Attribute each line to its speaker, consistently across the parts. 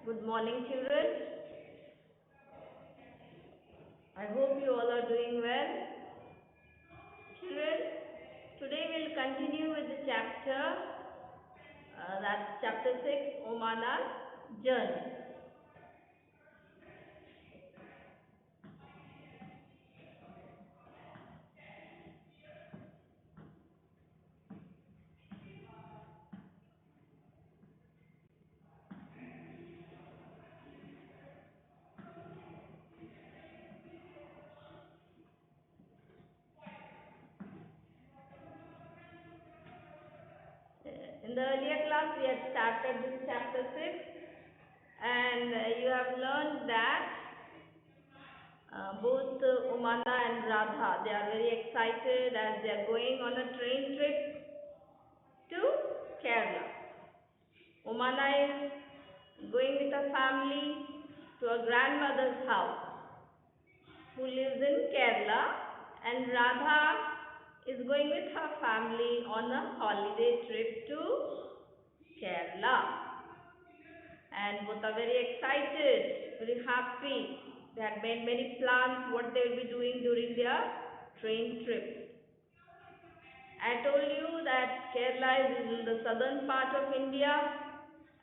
Speaker 1: Good morning, children. I hope you all are doing well. Children, today we'll continue with the chapter, that's chapter 6, Omana's Journey. In the earlier class, we had started this chapter 6, and you have learned that both Omana and Radha, they are very excited as they are going on a train trip to Kerala. Omana is going with a family to her grandmother's house who lives in Kerala, and Radha is going with her family on a holiday trip to Kerala. And both are very excited, very happy. They had made many plans what they will be doing during their train trip. I told you that Kerala is in the southern part of India,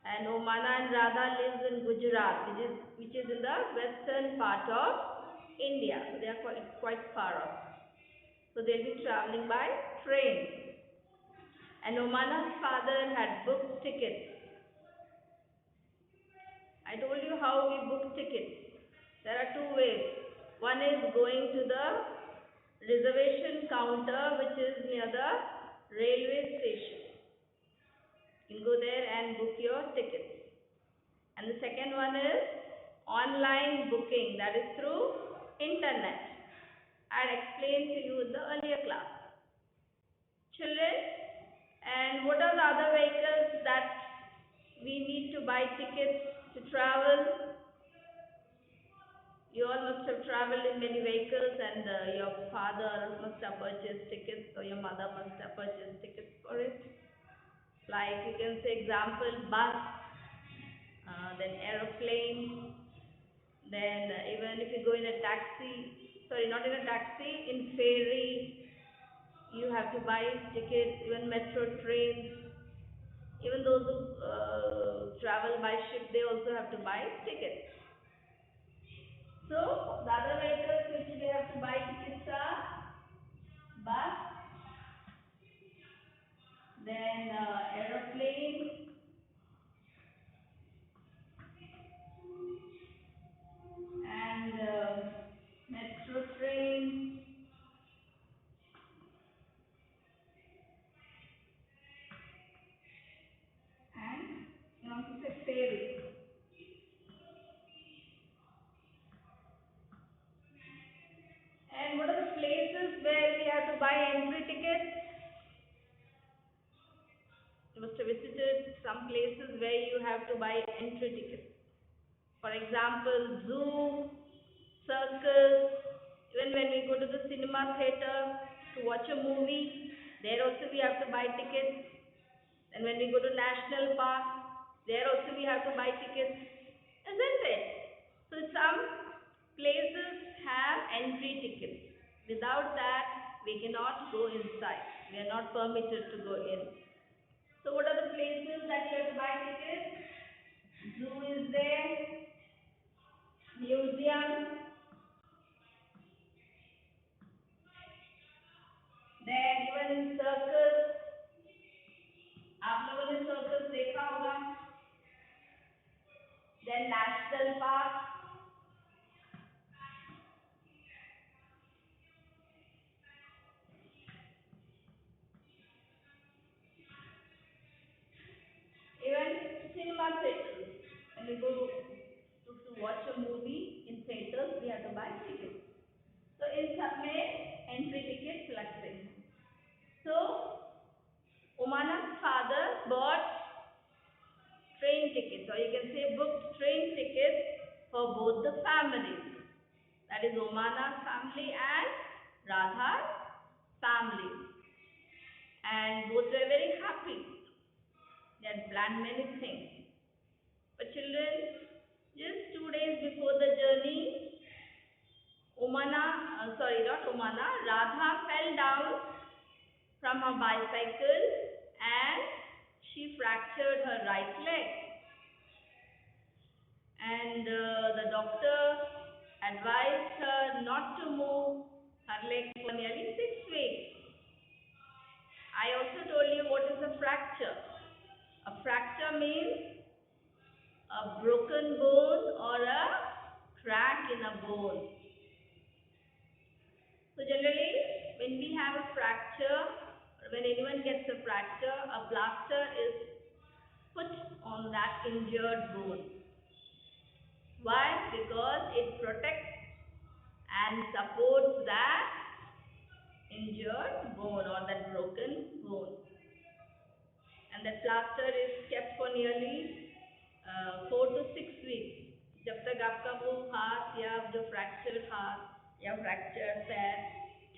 Speaker 1: and Omana and Radha lives in Gujarat, which is in the western part of India. So they are quite far off. So they'll be traveling by train. And Omana's father had booked tickets. I told you how we book tickets. There are two ways. One is going to the reservation counter, which is near the railway station. You can go there and book your tickets. And the second one is online booking, that is through internet. I had explained to you in the earlier class. Children, and what are the other vehicles that we need to buy tickets to travel? You all must have traveled in many vehicles, and your father must have purchased tickets, or your mother must have purchased tickets for it. Like you can say example, bus, then aeroplane, then even if you go in a taxi, sorry, not in a taxi, in ferry, you have to buy tickets, even metro trains. Even those who travel by ship, they also have to buy tickets. So, the other vehicles which we have to buy tickets are bus, then aeroplane, and metro train, and also ferry. And what are the places where we have to buy entry tickets? You must have visited some places where you have to buy entry tickets. For example, zoo, circus, even when we go to the cinema theater to watch a movie, there also we have to buy tickets. And when we go to national park, there also we have to buy tickets, isn't it? So some places have entry tickets. Without that, we cannot go inside. We are not permitted to go in. So what are the places that you have to buy tickets? Zoo is there, museum, then even circus. आप लोगों ने circus देखा होगा. Then national park. Even cinema theaters. When we go to watch a movie in theaters, we have to buy tickets. So in सब में entry tickets लगते हैं. So Omana's father bought train tickets, or you can say booked train tickets for both the families. That is Omana's family and Radha's family. And both were very happy. They had planned many things. But children, before the journey, Radha fell down from her bicycle and she fractured her right leg. And the doctor advised her not to move her leg for nearly 6 weeks. I also told you what is a fracture. A fracture means a broken bone or a crack in a bone. So generally, when we have a fracture, or when anyone gets a fracture, a plaster is put on that injured bone. Why? Because it protects and supports that injured bone or that broken bone. And that plaster is kept for nearly 4 to 6 weeks. जब तक आपका वो हाथ या जो fractured हाथ या fractured पैर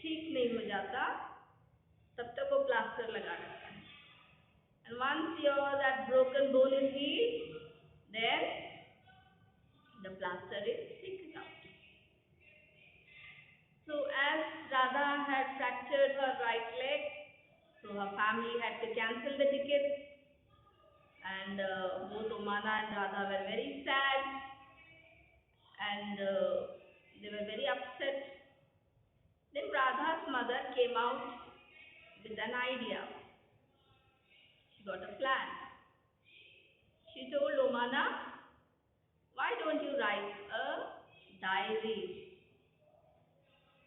Speaker 1: ठीक नहीं हो जाता, तब तक वो प्लास्टर लगा रहता है. And once that broken bone is healed, then the plaster is taken out. So as Radha had fractured her right leg, so her family had to cancel the tickets, and both Umana and Radha were very sad, and they were very upset. Then Radha's mother came out with an idea. She got a plan. She told Umana, why don't you write a diary?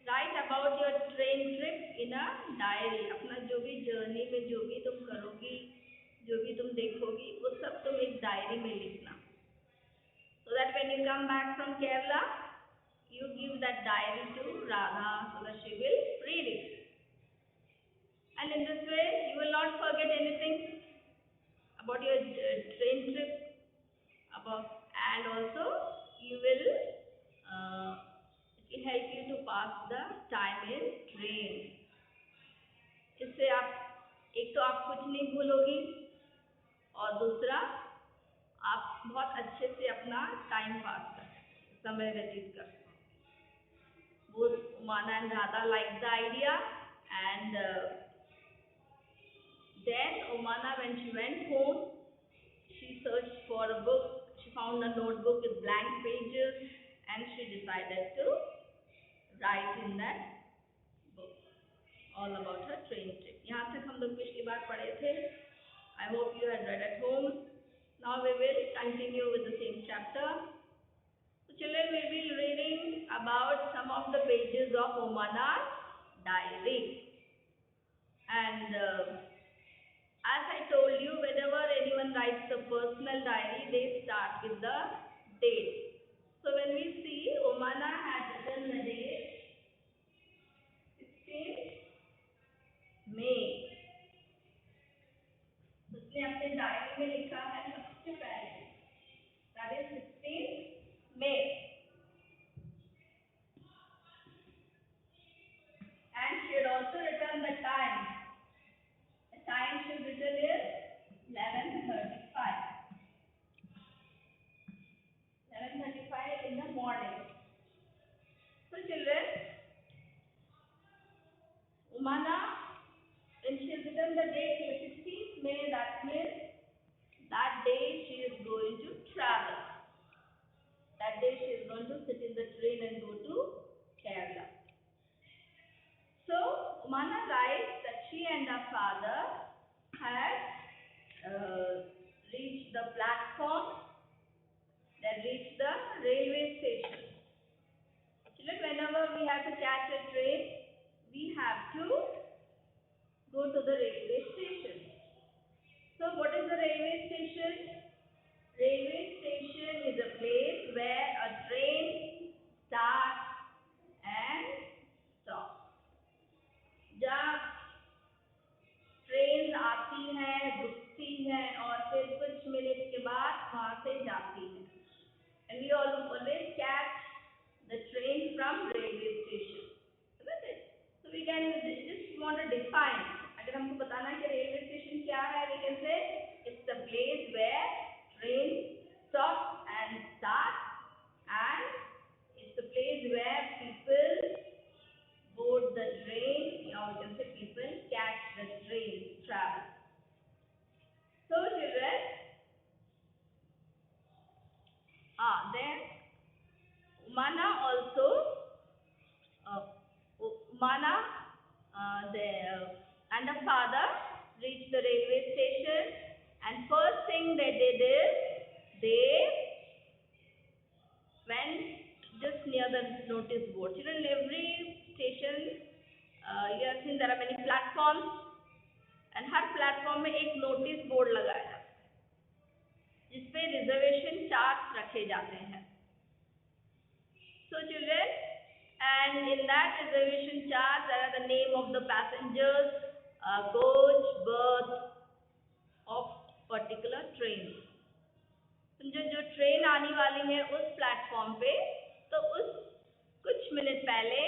Speaker 1: Write about your train trip in a diary. अपना जो भी journey में जो भी तुम करोगी, जो भी तुम देखोगी, वो सब तुम एक डायरी में लिखना. So that when you come back from Kerala, you give that diary to Radha so that she will read it. And in this way, you will not forget anything about your train trip. And also, you will it will help you to pass the time in train. इससे आप एक तो आप कुछ नहीं भूलोगी और दूसरा आप बहुत अच्छे से अपना टाइम पास कर सकते, समय व्यतीत कर सकते. Both Umana and Radha liked the idea, and then Umana, when she went home, she searched for a book. She found a notebook with blank pages, and she decided to write in that book all about her train trip. यहाँ तक हम लोग पिछली बार पढ़े थे. I hope you had read at home. Now we will continue with the same chapter. So children, we will be reading about some of the pages of Umana's diary. And as I told you, whenever anyone writes a personal diary, they start with the date. So when we see, Umana had written the date 16 May. उसने अपने diary में लिखा है सबसे पहले, that is 16 May. And she had also written the time. The time she had written is 11:35. 11:35 in the morning. So children, Umana, when she has written the date 16th May, that means that day she is going to travel. That day she is going to sit in the train and go to Kerala. So Umana writes that she and her father had reached the platform, they reached the railway station. Children, whenever we have to catch a train, we have to go to the railway station. So what is the railway station? Railway station is a place where a train starts and stops. जहाँ train आती है, रुकती है और फिर कुछ minute के बाद वहाँ से जाती है. And we always catch the train from railway station, isn't it? So we can just want to define. अगर हमको बताना है कि railway station क्या है, we can say it's the place where train stops and starts and Then Umana also, uh, Umana and the father reached the railway station, and first thing that they did, they went just near the notice board. Children, in every station you have seen there are many platforms, and her platform में एक notice board लगाया जाता है जिसपे reservation chart रखे जाते हैं. So children, and in that reservation chart there are the name of the passengers, coach, berth of particular train. समझो जो ट्रेन आने वाली है उस प्लेटफॉर्म पे, तो उस कुछ मिनट पहले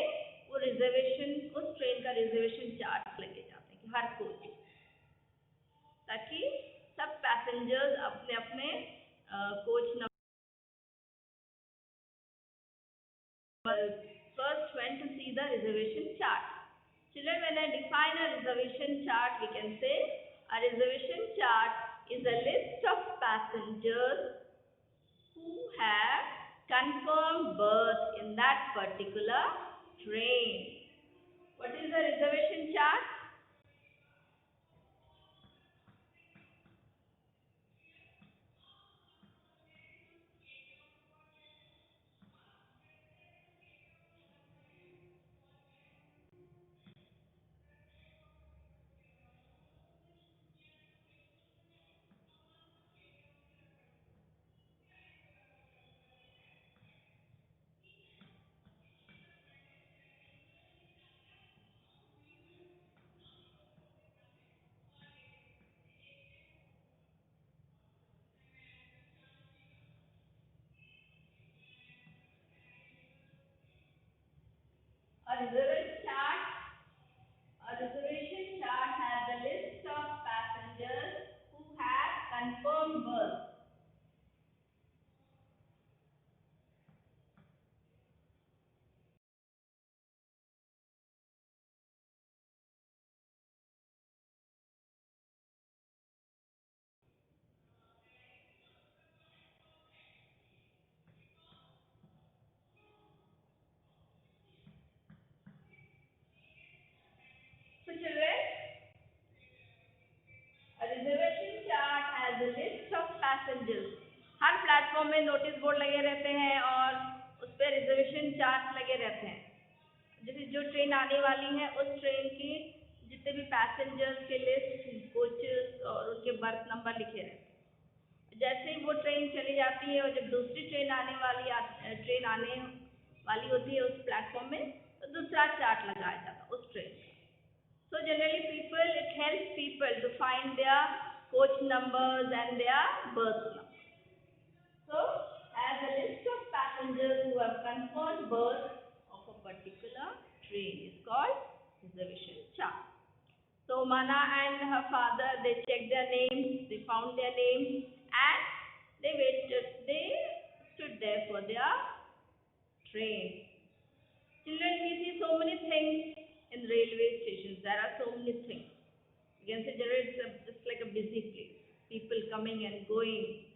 Speaker 1: वो रिजर्वेशन, उस ट्रेन का रिजर्वेशन चार्ट लगे जाते हैं कि हर कोच, ताकि सब पैसेंजर्स अपने अपने coach number first went to see the reservation chart. Children, when I define a reservation chart, we can say a reservation chart is a list of passengers who have confirmed berth in that particular train. What is the reservation chart? A reservation chart. A reservation chart has a list of passengers who have confirmed berth. So children, a reservation chart has a list of passengers. Her platform में notice board लगे रहते हैं और उस पर reservation chart लगे रहते हैं. जैसे जो ट्रेन आने वाली है उस ट्रेन की जितने भी पैसेंजर्स के लिस्ट, कोचेस और उनके बर्थ नंबर लिखे रहते हैं. जैसे ही वो ट्रेन चली जाती है और जब दूसरी ट्रेन आने वाली होती है उस प्लेटफॉर्म में, तो दूसरा चार्ट लगाया जाता है उस ट्रेन का. So generally it helps people to find their coach numbers and their berth numbers. So as a list of passengers who have confirmed berth of a particular train is called reservation chart. So Mana and her father, they checked their names, they found their names, and they stood there for their train. Children, we see so many things in railway stations. There are so many things. You can say it's just like a busy place. People coming and going,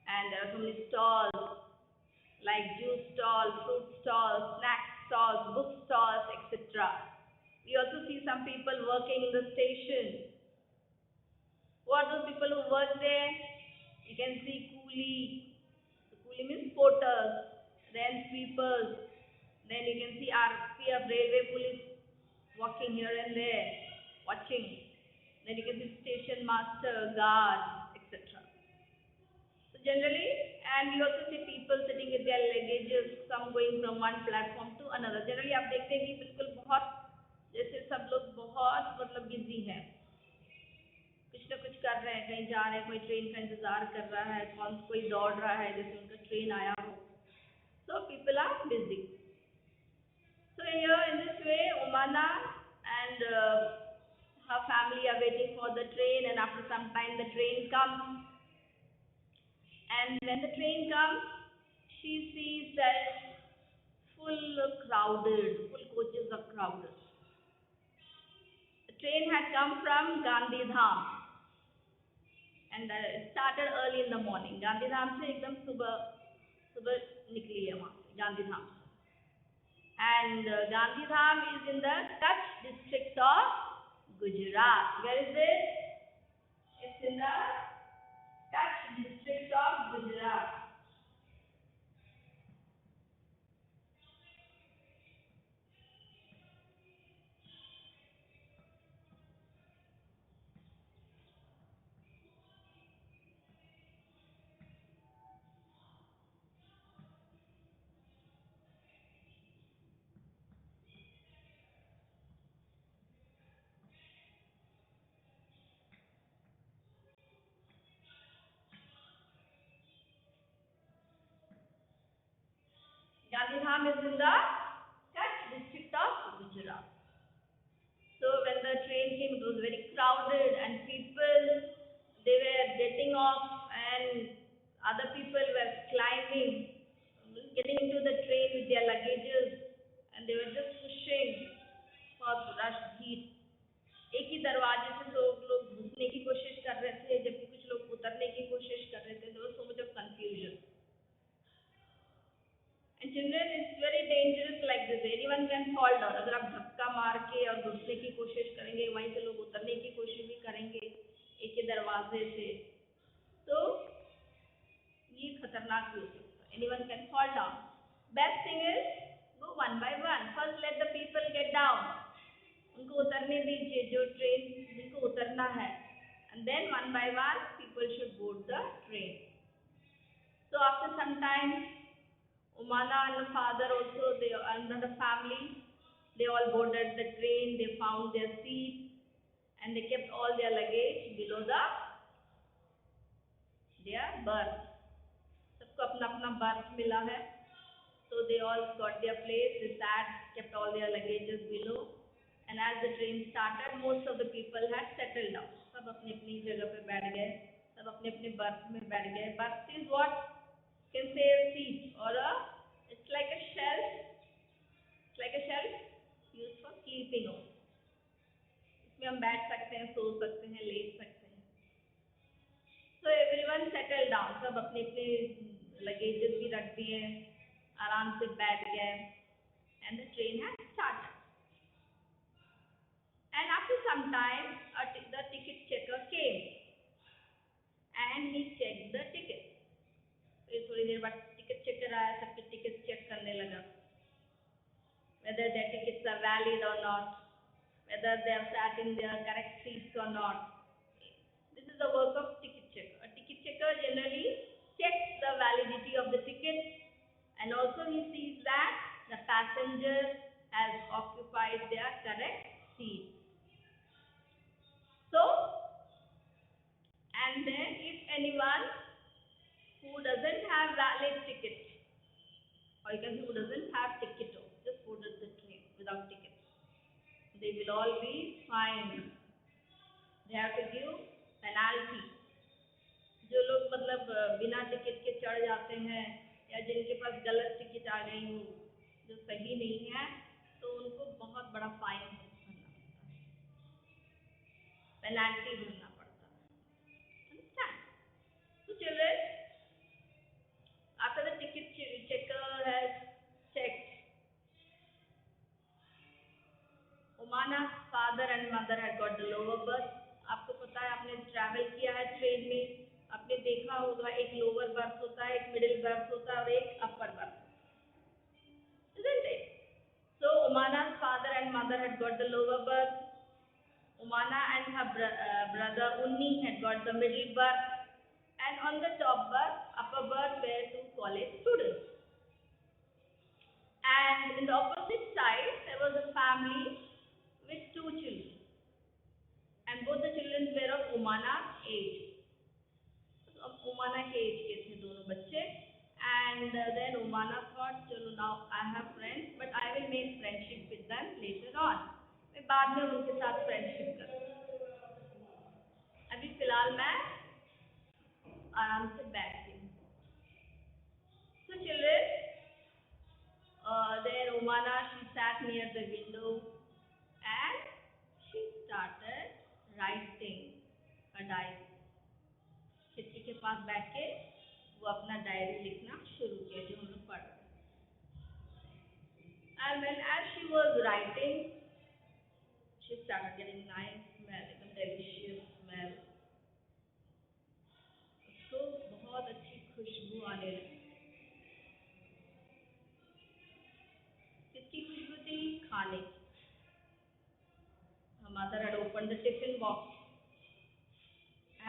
Speaker 1: and there are so many stalls like juice stalls, fruit stalls, snack stalls, book stalls, etc. We also see some people working in the station. Who are those people who work there? You can see coolie. So coolie means porters, then sweepers. Then you can see RPF, railway police walking here and there, watching. Then you can see station master, guards, etc. So generally, and we also see people sitting with their luggages, some going from one platform to another. Generally आप देखते हैं कि बिल्कुल बहुत जैसे सब लोग बहुत मतलब बिजी हैं, कुछ ना कुछ कर रहे हैं, कहीं जा रहे हैं, कोई ट्रेन का इंतजार कर रहा है, कोई दौड़ रहा है जैसे उनका ट्रेन आया हो. So people are busy. So here in this way, Umana and her family are waiting for the train, and after some time the train comes. And when the train comes, she sees that full coaches are crowded. The train had come from Gandhi Dham, and it started early in the morning. Gandhi Dham से एकदम सुबह सुबह निकली है वहाँ से गांधी धाम से. And Gandhi Dham is in the Kutch district of Gujarat. Where is it? It's in the Kutch district of Gujarat. Gandhi Dham is in the Kutch district of Gujarat. So when the train came, it was very crowded and people, they were getting off and other people were climbing, getting into the train with their luggages and they were just pushing for rush seat. एक ही दरवाजे से लोग घुसने की कोशिश कर रहे थे जबकि कुछ लोग उतरने की कोशिश कर रहे थे. There was so much of confusion. And children, it's very dangerous like this. Anyone can fall down. अगर आप धक्का मार के और घुसने की कोशिश करेंगे, वहीं से लोग उतरने की कोशिश भी करेंगे एक ही दरवाजे से, तो ये खतरनाक भी हो सकता है. Anyone can fall down. Best thing is go one by one. First let the people get down. उनको उतरने दीजिए जो ट्रेन जिनको उतरना है. And then one by one people should board the train. So after some time Umana and the father also, they and the family, they all boarded the train, they found their seats and they kept all their luggage below their berth. सबको अपना अपना berth मिला है. So they all got their place, they sat, kept all their luggages below. And as the train started, most of the people had settled down. सब अपनी अपनी जगह पे बैठ गए, सब अपने अपने berth में बैठ गए. Berth is what can say a seat or a, it's like a shelf. It's like a shelf used for sleeping also. इसमें हम बैठ सकते हैं, सो सकते हैं, लेट सकते हैं. So everyone settled down. सब अपने अपने लगेजेस भी रख दिए, आराम से बैठ गए. And the train had started. And after some time, the ticket checker came and he checked the ticket. फिर थोड़ी देर बाद टिकट चेकर आया, सबके टिकट चेक करने लगा. Whether their tickets are valid or not, whether they have sat in their correct seats or not. This is the work of ticket checker. A ticket checker generally checks the validity of the ticket and also he sees that the passenger has occupied their correct seat. So, and then if anyone who doesn't have valid ticket, or you can say who doesn't have ticket, just boarded the train without ticket, they will all be fined. They have to give penalty. जो लोग मतलब बिना ticket के चढ़ जाते हैं या जिनके पास गलत टिकट आ गई हो जो सही नहीं है, तो उनको बहुत बड़ा फाइन भरना पड़ता है, पेनल्टी भरना पड़ता है. Understand? So children, after the ticket checker has checked, Umana's father and mother had got the lower berth. आपको पता है, आपने ट्रैवल किया है ट्रेन में, आपने देखा होगा एक लोअर बर्थ होता है, एक मिडिल बर्थ होता है और एक upper berth, isn't it? So Umana's father and mother had got the lower berth. Umana and her brother Unni had got the middle berth, and on the top berth, upper berth, were two college students. And in the opposite side, there was a family with two children, and both the children were of Umana's age. उमाना के as के थे दोनों बच्चे. And then Umana thought, चलो now I have friends, but I will make friendship with them later on. मैं बाद में उनके साथ फ्रेंडशिप करूँगी, अभी फिलहाल मैं आराम से बैठती हूँ. So children, then Umana, she sat near the window and she started writing a diary. खिड़की के पास बैठ के वो अपना डायरी लिखना शुरू किया. was writing, she started getting nice smell, एकदम delicious smell. उसको बहुत अच्छी खुशबू आने लगी. किसकी खुशबू थी? खाने की. Her mother had opened the tiffin box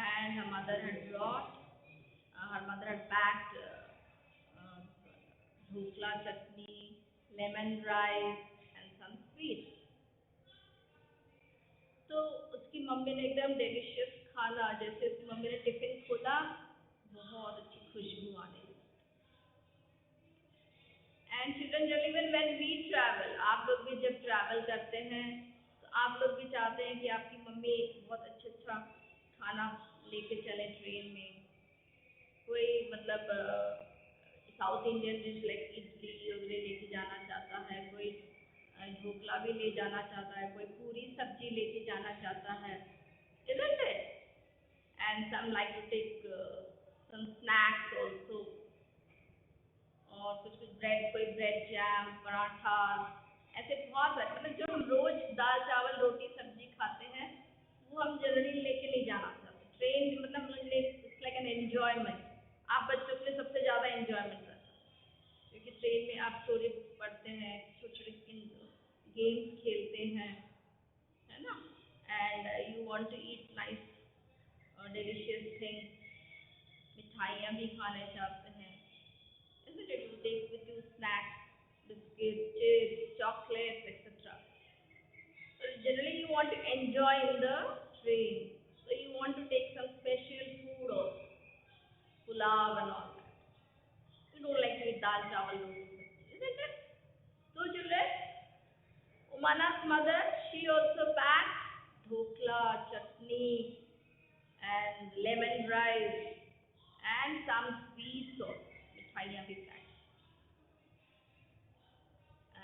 Speaker 1: and her mother had packed dhokla chutney, lemon rice and some sweets. तो उसकी मम्मी ने एकदम डिलीशियस खाना, जैसे उसकी मम्मी ने टिफिन खोला, बहुत अच्छी खुशबू आने लगी. And children generally when we travel, आप लोग भी जब ट्रैवल करते हैं तो आप लोग भी चाहते हैं कि आपकी मम्मी बहुत अच्छा अच्छा खाना लेके चले ट्रेन में. कोई मतलब south Indian dish like idli वगैरह लेके जाना चाहता है, कोई ढोकला भी ले जाना चाहता है, कोई पूरी सब्जी लेके जाना चाहता है, isn't it? And some like to take some snacks also, और कुछ कुछ ब्रेड, कोई ब्रेड जैम, पराठा, ऐसे बहुत सारे, मतलब जो हम रोज दाल चावल रोटी सब्जी खाते हैं वो हम जनरली लेके नहीं जाना चाहते ट्रेन. मतलब इट्स लाइक एन एंजॉयमेंट. आप बच्चों के लिए सबसे ज़्यादा एंजॉयमेंट रहता है, क्योंकि ट्रेन में आप स्टोरी पढ़ते हैं, छोटे छोटे गेम्स खेलते हैं, है ना, and you want to eat nice delicious things. मिठाइयाँ भी खाने चाहते हैं, isn't it? You take with you snacks, biscuits, chips, chocolates, etc. So generally you want to enjoy in the train. So you want to take some special food or pulao and all that. You don't like to eat dal chawal roti sabji, isn't it? So children, Umana's mother, she also packed dhokla, chutney and lemon rice and some sweets also. मिठाइयाँ भी packed.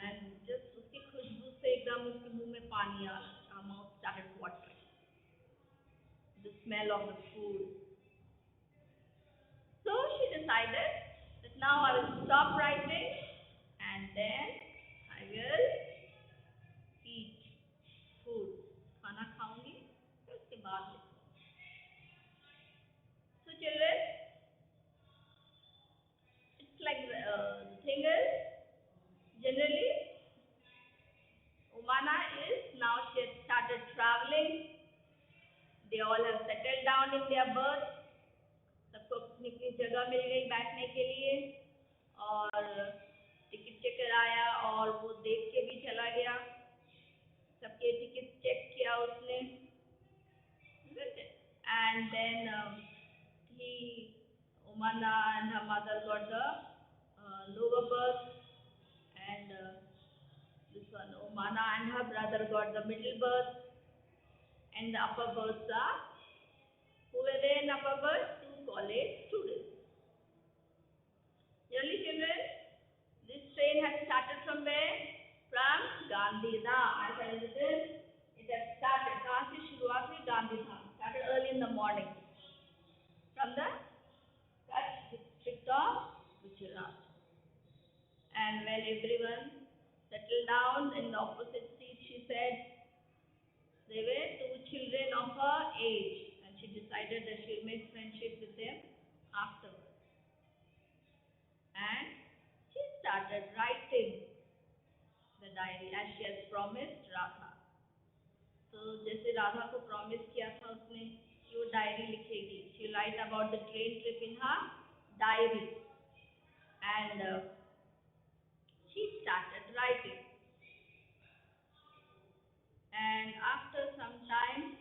Speaker 1: And just उसकी खुशबू से एकदम उसके मुंह में पानी आ रहा. Her mouth started watering. The smell of the food. So she decided that now I will stop writing and then I will eat food. खाना खाऊंगी फिर उसके बाद लिखूंगी. So children, it's like the thing is, generally Umana is now she has started traveling. They all have settled down in their berth. सबको अपनी अपनी जगह मिल गई बैठने के लिए, और टिकट चेकर आया और वो देख के भी चला गया. सबके टिकट चेक किया उसने, and then he Umana and her mother got the lower berth, and this one Umana and her brother got the middle berth, and the upper berths are, who were there in upper berth? Two college students. Early children, this train had started from where? From Gandhidham. As I written, it had started. कहाँ से शुरुआत हुई? Gandhidham. Started early in the morning from the Kutch district of Gujarat. And when everyone settled down in the opposite seat, she said they were two children of her age, and she decided that she will make friendship with them afterwards. And she started writing the diary as she has promised Radha. तो जैसे राधा को promise किया था उसने कि वो diary लिखेगी. She write about the train trip in her diary, and she started writing. And after some time,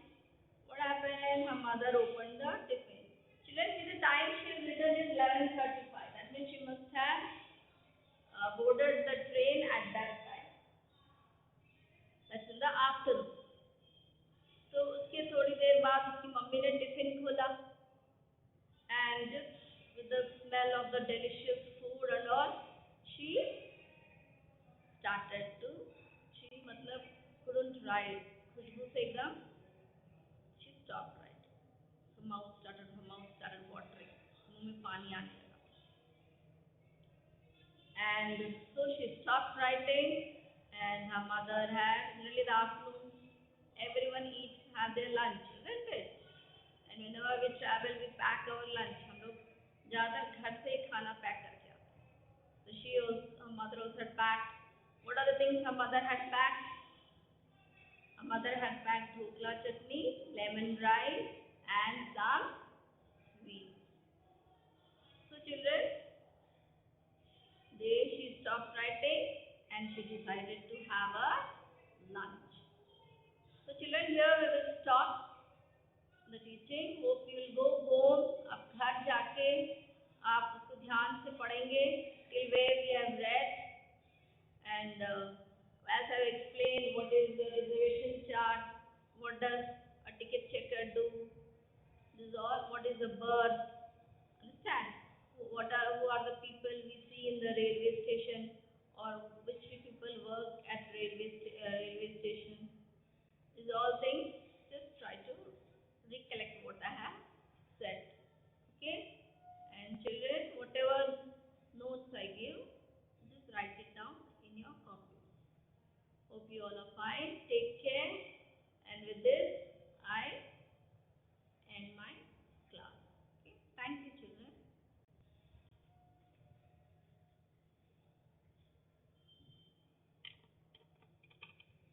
Speaker 1: what happened? Her mother opened the tiffin. Children, see the time she has written is 11:35. That means she must have boarded the train at that time. That's in the afternoon. तो उसके थोड़ी देर बाद उसकी mummy ने tiffin खोला, and just with the smell of the delicious food and all, she started to, she मतलब couldn't write. खुशबू से एकदम she stopped writing. So her mouth started watering. मुंह में पानी आने लगा. And so she stopped writing and her mother had really the afternoon. Everyone eats, have their lunch, isn't it? And whenever we travel, we pack our lunch. हम लोग ज़्यादातर घर से ही खाना पैक करके आते हैं. So her mother also had packed. What are the things her mother had packed? Her mother had packed dhokla chutney, lemon rice, and some sweets. So children, she stopped writing and she decided to have a lunch. So children, here we will stop the teaching. Hope you will go home. अब घर जाके आप उसको ध्यान से पढ़ेंगे till where we have read, and as I have explained what is the reservation chart, what does a ticket checker do, this is all, what is the berth, understand, who are the people we see in the railway station, or which people work at railway station. These all things, just try to recollect what I have said. Okay? And children, whatever notes I give, just write it down in your copy. Hope you all are fine. Take care.